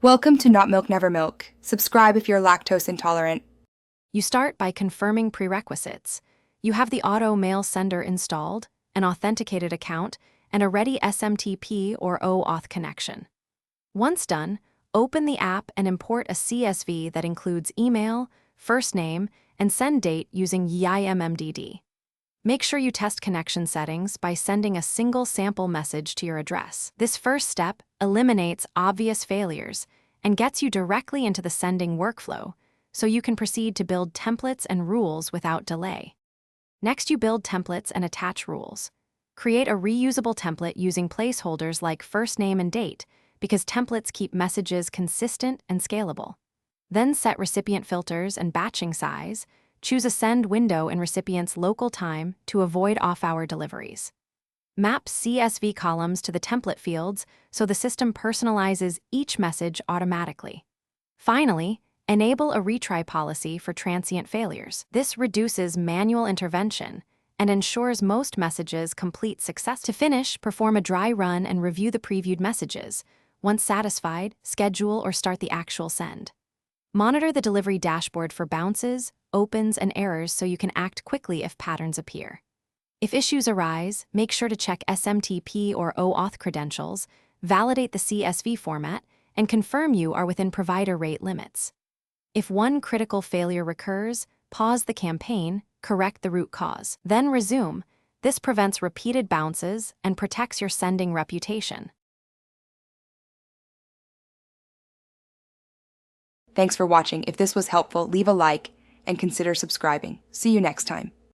Welcome to Not Milk Never Milk. Subscribe if you're lactose intolerant. You start by confirming prerequisites. You have the auto mail sender installed, an authenticated account, and a ready SMTP or OAuth connection. Once done, open the app and import a CSV that includes email, first name, and send date using YIMMDD. Make sure you test connection settings by sending a single sample message to your address. This first step eliminates obvious failures and gets you directly into the sending workflow, so you can proceed to build templates and rules without delay. Next, you build templates and attach rules. Create a reusable template using placeholders like first name and date, because templates keep messages consistent and scalable. Then set recipient filters and batching size. Choose a send window in recipient's local time to avoid off-hour deliveries. Map CSV columns to the template fields so the system personalizes each message automatically. Finally, enable a retry policy for transient failures. This reduces manual intervention and ensures most messages complete successfully. To finish, perform a dry run and review the previewed messages. Once satisfied, schedule or start the actual send. Monitor the delivery dashboard for bounces, opens, and errors so you can act quickly if patterns appear. If issues arise, make sure to check SMTP or OAuth credentials, validate the CSV format, and confirm you are within provider rate limits. If one critical failure recurs, pause the campaign, correct the root cause, then resume. This prevents repeated bounces and protects your sending reputation. Thanks for watching. If this was helpful, leave a like and consider subscribing. See you next time.